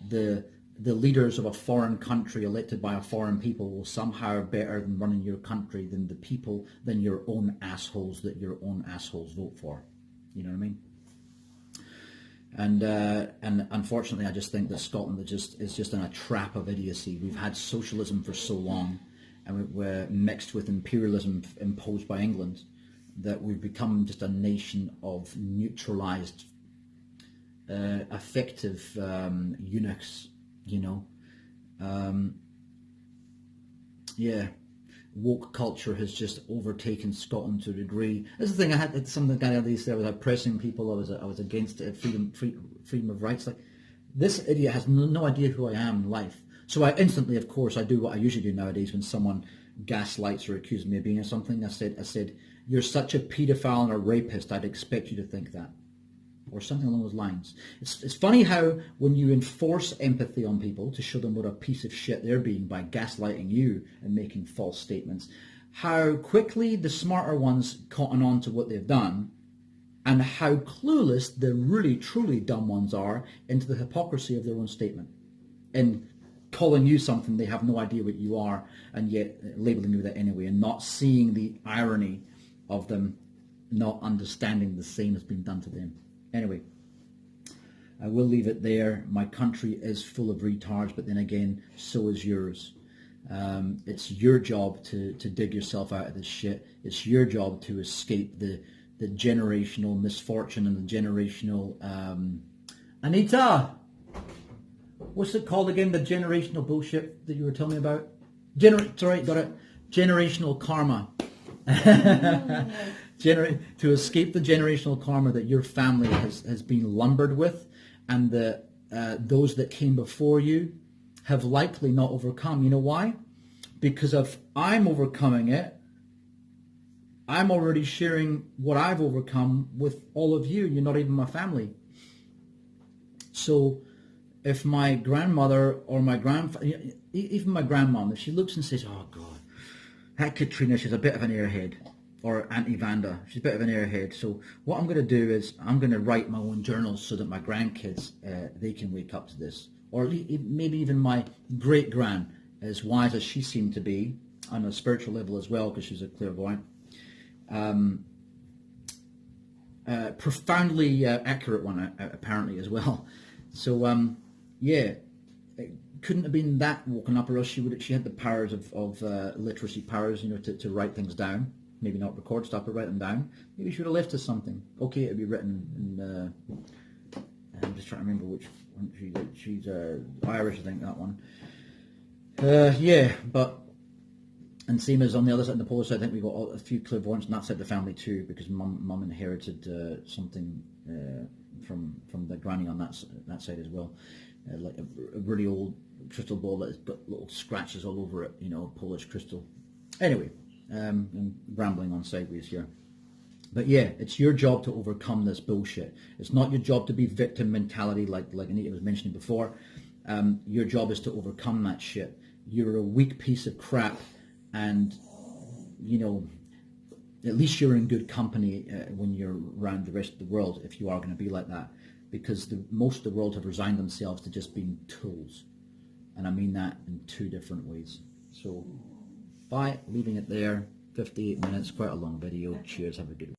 C: the leaders of a foreign country elected by a foreign people will somehow better than running your country than the people, than your own assholes that your own assholes vote for. You know what I mean? And unfortunately, I just think that Scotland is just in a trap of idiocy. We've had socialism for so long, and we're mixed with imperialism imposed by England, that we've become just a nation of neutralized, affective eunuchs. Yeah. Woke culture has just overtaken Scotland to a degree. This is the thing. I had some of the guy these there was pressing people. I was against freedom of rights. Like, this idiot has no idea who I am in life. So I instantly, of course, I do what I usually do nowadays when someone gaslights or accuses me of being something. I said, you're such a paedophile and a rapist. I'd expect you to think that, or something along those lines. It's funny how when you enforce empathy on people to show them what a piece of shit they're being by gaslighting you and making false statements, how quickly the smarter ones cotton on to what they've done, and how clueless the really truly dumb ones are into the hypocrisy of their own statement, in calling you something they have no idea what you are, and yet labeling you that anyway, and not seeing the irony of them not understanding the same has been done to them. Anyway, I will leave it there. My country is full of retards, but then again, so is yours. It's your job to dig yourself out of this shit. It's your job to escape the generational misfortune and the generational... Anita! What's it called again? The generational bullshit that you were telling me about? Sorry, got it. Generational karma. To escape the generational karma that your family has been lumbered with, and those that came before you have likely not overcome. You know why? Because if I'm overcoming it, I'm already sharing what I've overcome with all of you. You're not even my family. So if my grandmother or my even my grandmom, if she looks and says, oh God, that Katrina, she's a bit of an airhead, or Auntie Vanda, she's a bit of an airhead. So what I'm going to do is I'm going to write my own journals so that my grandkids, they can wake up to this. Or maybe even my great-gran, as wise as she seemed to be, on a spiritual level as well, because she's a clairvoyant, profoundly accurate one, apparently, as well. So, yeah, it couldn't have been that woken up, or else she had the powers of literacy powers, to write things down. Maybe not record stuff, but write them down. Maybe she would have left us something. Okay, it'd be written in, I'm just trying to remember which one she's Irish, I think, that one. Yeah, but, and same as on the other side, on the Polish side, I think we've got a few clairvoyants on that side of the family too, because mum inherited something from the granny on that side as well. Like a really old crystal ball that has got little scratches all over it, Polish crystal. Anyway, I'm rambling on sideways here. But yeah, it's your job to overcome this bullshit. It's not your job to be victim mentality like Anita was mentioning before. Your job is to overcome that shit. You're a weak piece of crap, and, at least you're in good company when you're around the rest of the world, if you are going to be like that. Because most of the world have resigned themselves to just being tools. And I mean that in two different ways. So, bye, leaving it there. 58 minutes, quite a long video. Cheers, have a good